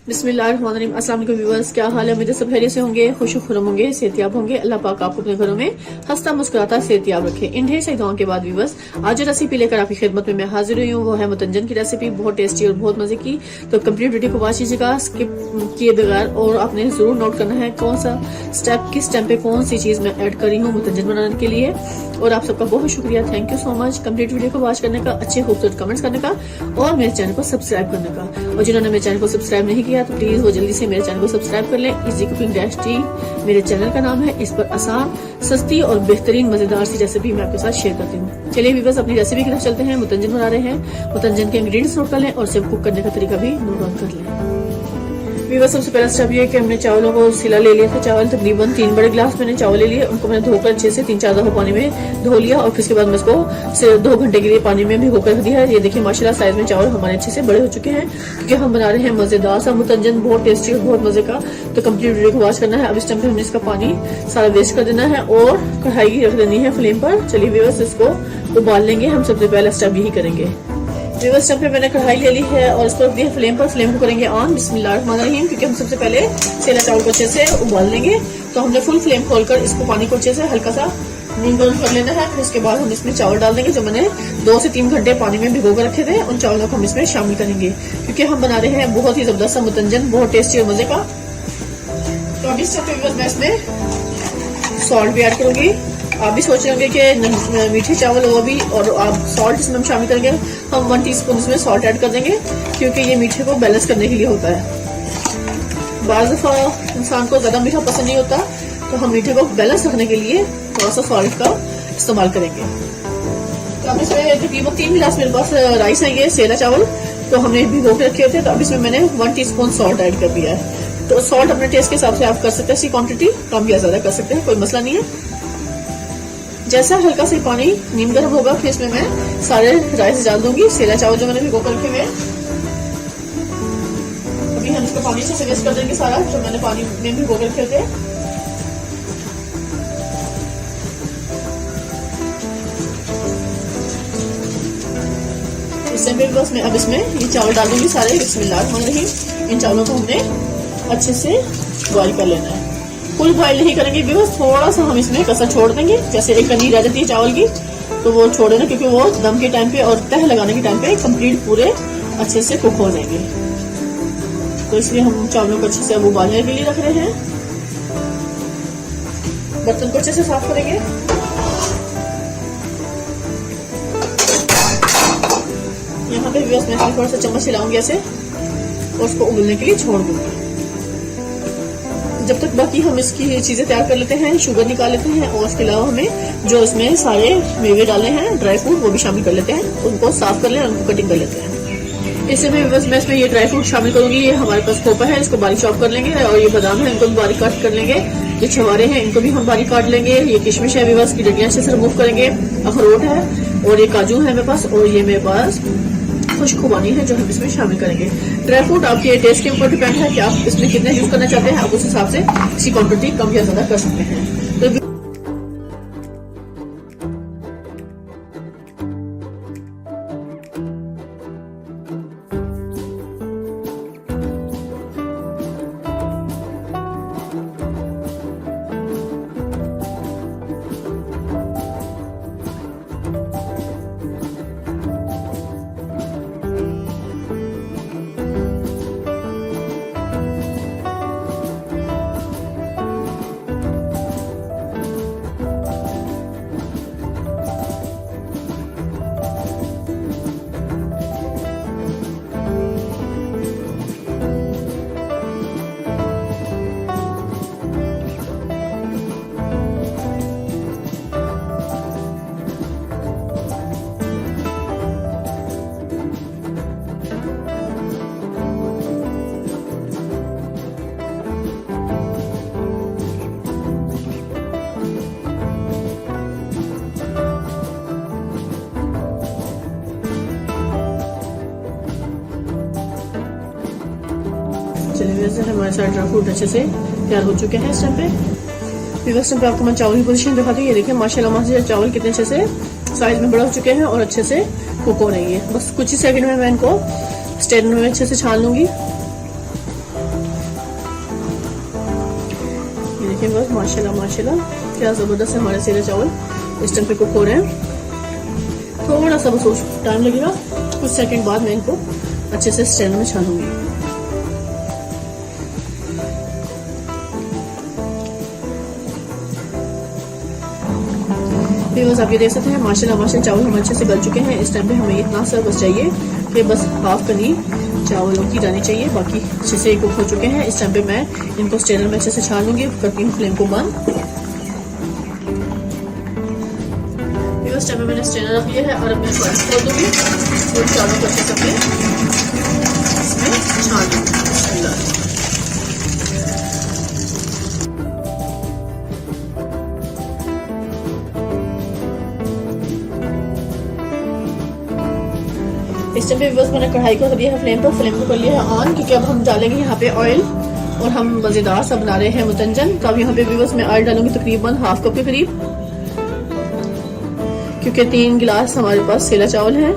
बिस्मिल्लाहिर्रहमानिर्रहीम। अस्सलाम वालेकुम व्यूअर्स, क्या हाल है? उम्मीद है सब खैरियत से होंगे, खुश खुरम होंगे, सेहतियाब होंगे। अल्लाह पाक आपको अपने घरों में हंसता मुस्कुराता सेहतियाब रखे। इन ढेर सारी दुआओं के बाद व्यूअर्स, आज जो रेसिपी लेकर आपकी खिदमत में मैं हाजिर हुई हूँ वो है मुतंजन की रेसिपी, बहुत टेस्टी और बहुत मजे की। तो कंप्लीट वीडियो को वॉच कीजिएगा स्किप किए बगैर, और आपने जरूर नोट करना है कौन सा स्टेप किस टाइम पे कौन सी चीज मैं ऐड करी हूँ मुतंजन बनाने के लिए। और आप सबका बहुत शुक्रिया, thank you so much complete video को वॉच करने का, अच्छे खूबसूरत कमेंट्स करने का और मेरे चैनल को सब्सक्राइब करने का। और जिन्होंने मेरे चैनल को सब्सक्राइब नहीं किया तो प्लीज वो जल्दी से मेरे चैनल को सब्सक्राइब कर लें। इजी कुकिंग डैश टी मेरे चैनल का नाम है। इस पर आसान, सस्ती और बेहतरीन मजेदार सी रेसिपी मैं आपके साथ शेयर करती हूँ। चलिए व्यूअर्स, अपनी रेसिपी की तरफ चलते हैं। मुतंजन बना रहे हैं, मुतंजन के इंग्रेडिएंट्स नोट कर लें और इसे कुक करने का तरीका भी नोट डाउन कर लें। व्यूअर्स, सबसे पहला स्टेप ये है कि हमने चावलों को सिला ले लिया था। चावल तकरीबन 3 बड़े गिलास मैंने चावल ले लिए, उनको मैंने धोकर अच्छे से 3-4 दफा पानी में धो लिया और फिर उसके बाद मैं इसको 2 घंटे के लिए पानी में भिगो कर रख दिया है। ये देखिए माशाल्लाह साइज में चावल हमारे अच्छे से बड़े हो चुके हैं, क्योंकि हम बना रहे हैं मजेदार सा मुतंजन, बहुत टेस्टी और बहुत मजे का। तो कंप्लीट वीडियो को वॉच करना है। अब इस टाइम पे हमने इसका पानी सारा वेस्ट कर देना है और कढ़ाई रख देनी है फ्लेम पर। चलिए व्यूअर्स, इसको उबाल लेंगे। हम सबसे पहला स्टेप यही करेंगे। व्यूअर्स, स्टेप पे मैंने कढ़ाई ले ली है और इसको रख दिया फ्लेम पर। फ्लेम को करेंगे ऑन, बिस्मिल्लाहिर्रहमानिर्रहीम, क्योंकि हम सबसे पहले सेला चावल को अच्छे से उबाल लेंगे। तो हमने फुल फ्लेम खोलकर इसको पानी को अच्छे से हल्का सा नीम गर्म कर लेना है। फिर उसके बाद हम इसमें चावल डाल देंगे जो मैंने 2 से 3 घंटे पानी में भिगो कर रखे थे। उन चावलों को हम इसमें शामिल करेंगे, क्योंकि हम बना रहे हैं बहुत ही जबरदस्त सा मुतंजन, बहुत टेस्टी और मजे का। तो अभी स्टेप पे मैं इसमें सॉल्ट भी ऐड करूंगी। आप भी सोच रहे होंगे कि मीठे चावल वो भी, और आप सॉल्ट इसमें हम शामिल करेंगे। हम 1 टीस्पून इसमें सॉल्ट ऐड कर देंगे, क्योंकि ये मीठे को बैलेंस करने के लिए होता है। बाज़ दफा इंसान को ज्यादा मीठा पसंद नहीं होता, तो हम मीठे को बैलेंस रखने के लिए थोड़ा सा सॉल्ट का इस्तेमाल करेंगे। तो अब इसमें तकरीबन 3 गिलास मेरे पास राइस है, ये सेला चावल, तो हमने भिगो के रखे होते हैं। तो अब इसमें मैंने 1 टीस्पून सॉल्ट ऐड कर दिया है। तो सॉल्ट अपने टेस्ट के हिसाब से आप कर सकते हैं, इसकी क्वांटिटी कम या ज्यादा कर सकते हैं, कोई मसला नहीं है। जैसा हल्का से पानी नीम गर्म होगा, फिर इसमें मैं सारे राइस डाल दूंगी, सेला चावल जो मैंने भिगो कर रखे हुए। अभी हम इसका पानी से वेस्ट कर देंगे सारा जो मैंने पानी में भिगो कर रखे थे। इस टाइम पे बस मैं अब इसमें ये चावल डाल दूंगी सारे, बिस्मिल्लाहिर्रहमानिर्रहीम। इन चावलों को हमने अच्छे से बॉईल कर लेना है। फुल बॉईल नहीं करेंगे, बस थोड़ा सा हम इसमें कसर छोड़ देंगे। जैसे एक कनी रह जाती है चावल की, तो वो छोड़ देना, क्योंकि वो दम के टाइम पे और तह लगाने के टाइम पे कंप्लीट पूरे अच्छे से कुक हो जाएंगे। तो इसलिए हम चावलों को अच्छे से अब उबालने के लिए रख रहे हैं। बर्तन को अच्छे से साफ करेंगे। यहाँ पे भी मैं थोड़ा सा चम्मच हिलाऊंगी ऐसे, और उसको उबलने के लिए छोड़ दूंगी। जब तक बाकी हम इसकी चीजें तैयार कर लेते हैं, शुगर निकाल लेते हैं, और उसके अलावा हमें जो इसमें सारे मेवे डाले हैं, ड्राई फ्रूट, वो भी शामिल कर लेते हैं। उनको साफ कर लें, उनको कटिंग कर लेते हैं। इससे बस मैं इसमें ये ड्राई फ्रूट शामिल करूंगी। ये हमारे पास खोपा है, इसको बारीक चॉप कर लेंगे, और ये बादाम है, इनको भी बारीक काट कर लेंगे। ये छवारे हैं, इनको भी हम बारीक काट लेंगे। ये किशमिश है, बस की डंडियां अच्छे से रिमूव करेंगे। अखरोट है, और ये काजू है मेरे पास, और ये मेरे पास खुशखुबानी है जो हम इसमें शामिल करेंगे। ड्राई फ्रूट आपके टेस्ट के ऊपर डिपेंड है कि आप इसमें कितने यूज करना चाहते हैं। आप उस हिसाब से इसकी क्वांटिटी कम या ज्यादा कर सकते हैं। तो चलिए, वैसे हमारे सारे ड्राई फ्रूट अच्छे से तैयार हो चुके हैं। इस टाइम पे आपको मैं चावल की पोजीशन दिखाती हूँ। ये देखिए माशाल्लाह माशाल्लाह चावल कितने अच्छे से साइज में बड़ा हो चुके हैं और अच्छे से कुक हो रही है। बस कुछ ही सेकंड में मैं इनको स्टैंड में अच्छे से छान लूंगी। देखिए बस माशाल्लाह माशाल्लाह क्या जबरदस्त है हमारे सेला चावल इस टाइम पे कुक हो रहे हैं। थोड़ा सा बस टाइम लगेगा, कुछ सेकंड बाद मैं इनको अच्छे से स्ट्रेनर में छानूंगी। बस आप ये देख सकते हैं माशाल्लाह माशाल्लाह चावल हम अच्छे से गल चुके हैं। इस टाइम पे हमें इतना सा बस चाहिए कि बस हाफ कनी चावलों की जानी चाहिए, बाकी अच्छे से कुक हो चुके हैं। इस टाइम पे मैं इनको स्ट्रेनर में अच्छे से छान लूंगी, करती हूँ फ्लेम को बंद। इस टाइम पे मैंने स्ट्रेनर रख लिया है और अब मैं इसको खोल दूंगी और चावलों को अच्छे से इसमें छान लूंगी। इस टाइम पे बस मैंने कढ़ाई को कर दिया है फ्लेम को कर लिया है ऑन, क्योंकि अब हम डालेंगे यहाँ पे ऑयल और हम मजेदार सा बना रहे हैं मुतंजन। तो अब यहाँ पे भी बस मैं ऑयल डालूंगी तकरीबन हाफ कप के करीब, क्योंकि 3 गिलास हमारे पास सेला चावल है।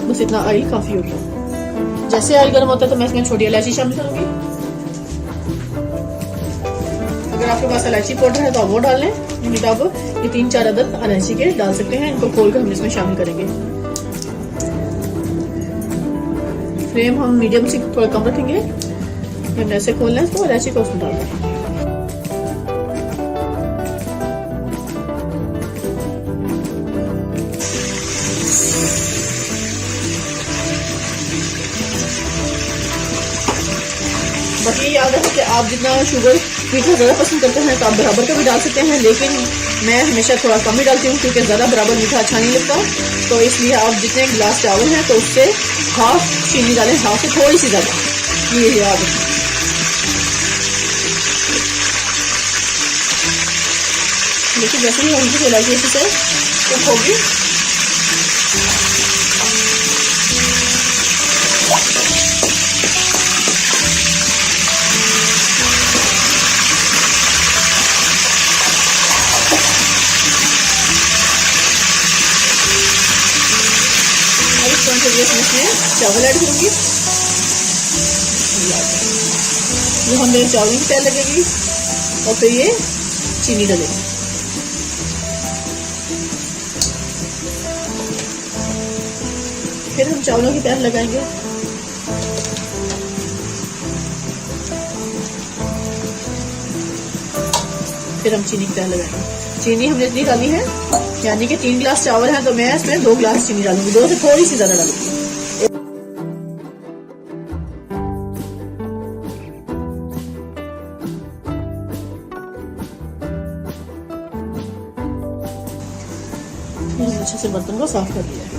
बस इतना ऑयल काफी होगा। जैसे ऑयल गर्म होता है तो मैं इसमें छोटी इलायची शामिल करूंगी। अगर आपके पास इलायची पाउडर है तो आप वो डाल लें, नहीं तो आप ये 3-4 अदद इलायची के डाल सकते हैं। इनको खोल कर हम इसमें शामिल करेंगे। फ्लेम हम मीडियम से थोड़ा कम रखेंगे। हमने ऐसे खोलना है इसको, इलायची को उसमें डाल देंगे। बाकी याद रखें कि आप जितना शुगर मीठा ज़्यादा पसंद करते हैं तो आप बराबर का भी डाल सकते हैं, लेकिन मैं हमेशा थोड़ा कम ही डालती हूँ क्योंकि ज़्यादा बराबर मीठा अच्छा नहीं लगता। तो इसलिए आप जितने गिलास चावल हैं तो उससे हाफ चीनी डालें, हाफ से थोड़ी सी ज़्यादा, ये याद रखें। लेकिन जैसे ही हल्की सी इलायची अच्छे से कुक होगी इसमें चावल ऐड करूंगी। ये हमें चावल की तैयार लगेगी और फिर ये चीनी डलेगी। फिर हम चावलों की तैयार लगाएंगे। फिर हम चीनी की तैयार लगाएंगे। चीनी हमने इतनी डाली है, यानी कि 3 गिलास चावल है तो मैं इसमें 2 गिलास चीनी डालूंगी, 2 से थोड़ी सी ज्यादा डालूंगी। अच्छे से बर्तन को साफ कर लिया है।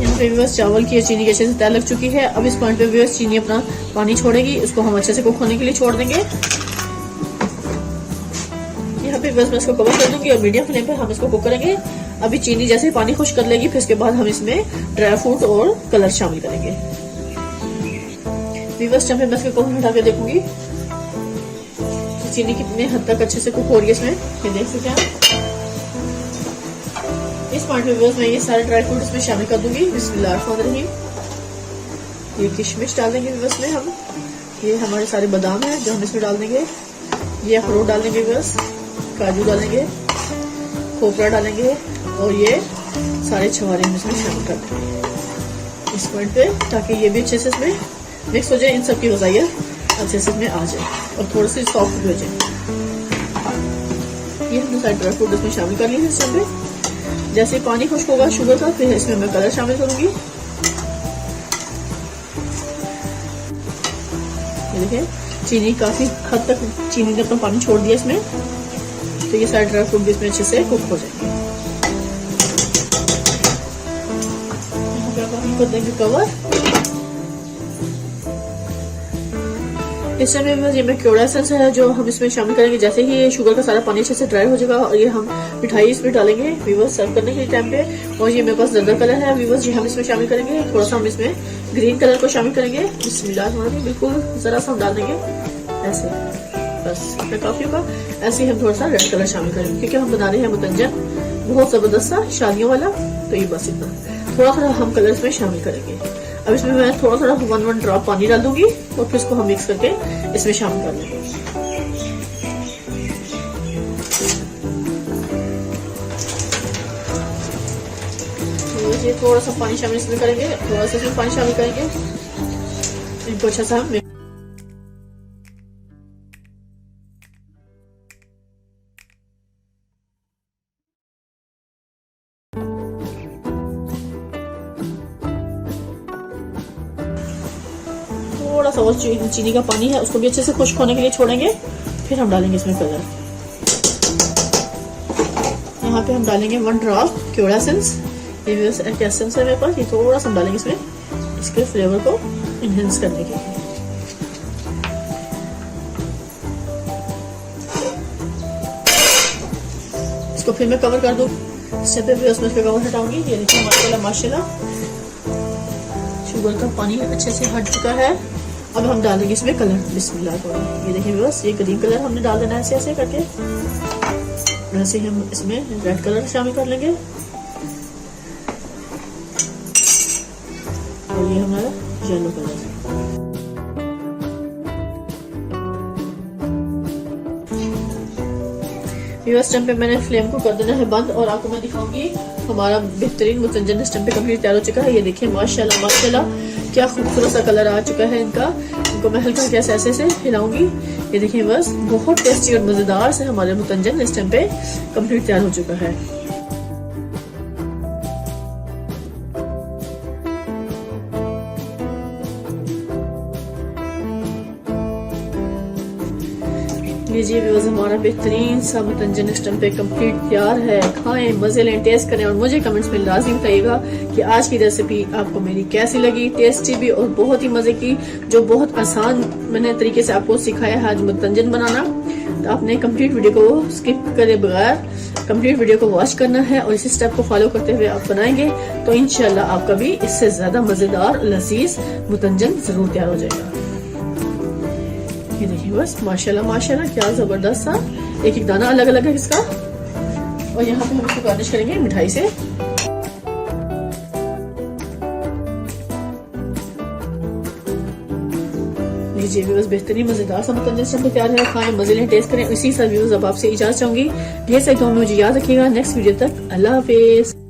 यहाँ पे बस चावल की चीनी की अच्छे से तैयार लग चुकी है। अब इस पॉइंट पे भी बस चीनी अपना पानी छोड़ेगी, इसको हम अच्छे से कुक होने के लिए छोड़ देंगे। यहाँ पे बस मैं इसको कवर कर दूंगी और मीडियम फ्लेम पे हम इसको कुक करेंगे। अभी चीनी जैसे पानी खुश कर लेगी, फिर उसके बाद हम इसमें ड्राई फ्रूट और कलर शामिल करेंगे। बस मैं इसको कुकर हटा के देखूंगी चीनी कितने हद तक अच्छे से कुक हो रही है इसमें, ये देख सकते हैं। इस पॉइंट पे बस मैं ये सारे ड्राई फ्रूट इसमें शामिल कर दूंगी। बिस्मिल्लाहिर्रहमानिर्रहीम। ये किशमिश डाल देंगे बस में हम, ये हमारे सारे बादाम है जो हम इसमें डाल देंगे। ये अखरोट डाल देंगे बस, काजू डालेंगे, खोपरा डालेंगे और ये सारे छुहारे हम इसमें शामिल कर देंगे इस पॉइंट पे, ताकि ये भी अच्छे से इसमें मिक्स हो जाए, इन सब की गज़ाइयत अच्छे से इसमें आ जाए और थोड़ी सी सॉफ्ट भी हो जाए। ये हमने सारे ड्राई फ्रूट इसमें शामिल कर लिए हैं। इस टाइम पे जैसे पानी खुश्क होगा शुगर का, फिर इसमें मैं कलर शामिल करूंगी। ये देखिए चीनी काफी हद तक चीनी ने अपना पानी छोड़ दिया इसमें, तो ये सारे ड्राई फ्रूट भी इसमें अच्छे से कुक हो जाएंगे। हम कर देंगे कवर। इस समय में ये मैं क्योड़ा एसेंस है जो हम इसमें शामिल करेंगे। जैसे ही ये शुगर का सारा पानी अच्छे से ड्राई हो जाएगा और ये हम मिठाई इसमें डालेंगे वीवर्स सर्व करने के टाइम पे। और ये मेरे पास जर्दा कलर है वीवर्स, ये हम इसमें शामिल करेंगे। थोड़ा सा हम इसमें ग्रीन कलर को शामिल करेंगे। बिस्मिल्लाह, बिल्कुल जरा सा हम डाल देंगे ऐसे, बस इतना काफी होगा। ऐसे ही हम थोड़ा सा रेड कलर शामिल करेंगे क्योंकि हम बना रहे हैं मुतंजन बहुत जबरदस्त सा शादियों वाला, तो ये बस इतना थोड़ा थोड़ा हम कलर इसमें शामिल करेंगे। अब इसमें मैं थोड़ा थोड़ा 1 ड्रॉप पानी डाल दूंगी और फिर इसको हम मिक्स करके इसमें शामिल कर लेंगे। लीजिए थोड़ा सा पानी शामिल इसमें करेंगे, थोड़ा सा इसमें पानी शामिल करेंगे, इनको अच्छा सा थोड़ा सा और चीनी का पानी है उसको भी अच्छे से खुश्क होने के लिए छोड़ेंगे, फिर हम डालेंगे इसमें कलर। यहाँ पे हम डालेंगे 1 ड्रॉप क्योड़ा एसेंस, ये एसेंस है मेरे पास, ये थोड़ा सा हम डालेंगे इसमें इसके फ्लेवर को इनहेंस करने के लिए। इसको फिर मैं कवर कर दूँ, इससे पे उसमें इसका कवर हटाऊंगी। ये देखिए माशाल्लाह माशाल्लाह शुगर का पानी अच्छे से हट चुका है। अब हम डालेंगे इसमें कलर, बिस्मिल्लाह। ये देखिए बस ये ग्रीन कलर हमने डाल देना है ऐसे ऐसे करके, वैसे ही हम इसमें रेड कलर शामिल कर लेंगे और ये हमारा येलो कलर। इस टाइम पे मैंने फ्लेम को कर देना है बंद और आपको मैं दिखाऊंगी हमारा बेहतरीन मुतंजन इस टाइम पे कंप्लीट तैयार हो चुका है। ये देखिए माशाल्लाह माशाल्लाह क्या खूबसूरत सा कलर आ चुका है इनका। इनको मैं हल्का कैसे ऐसे से हिलाऊंगी। ये देखिए बस बहुत टेस्टी और मजेदार से हमारे मुतंजन इस टाइम पे कंप्लीट तैयार हो चुका है। लीजिए व्यूअर्स हमारा बेहतरीन सा मुतंजन इस टाइम पे कंप्लीट तैयार है। खाएं, मजे लें, टेस्ट करें और मुझे कमेंट्स में लाजमी बताइएगा कि आज की रेसिपी आपको मेरी कैसी लगी। टेस्टी भी और बहुत ही मजे की, जो बहुत आसान मैंने तरीके से आपको सिखाया है आज मुतंजन बनाना। तो आपने कंप्लीट वीडियो को स्किप करे बगैर कंप्लीट वीडियो को वॉच करना है और इसी स्टेप को फॉलो करते हुए आप बनाएंगे तो इंशाल्लाह आपका भी इससे ज्यादा मजेदार लजीज मुतंजन जरूर तैयार हो जाएगा। ये देखिए बस माशाल्लाह माशाल्लाह क्या जबरदस्त सा, एक एक दाना अलग अलग है इसका। और यहाँ पे हम इसको गार्निश करेंगे मिठाई से। लीजिए व्यूअर्स बेहतरीन मजेदार सा मुतंजन सब तैयार है। खाएं, मजे लें, टेस्ट करें। इसी साथ व्यूअर्स अब आपसे इजाजत चाहूंगी। ढेर सारी दुआ में मुझे याद रखिएगा। नेक्स्ट वीडियो तक अल्लाह हाफिज।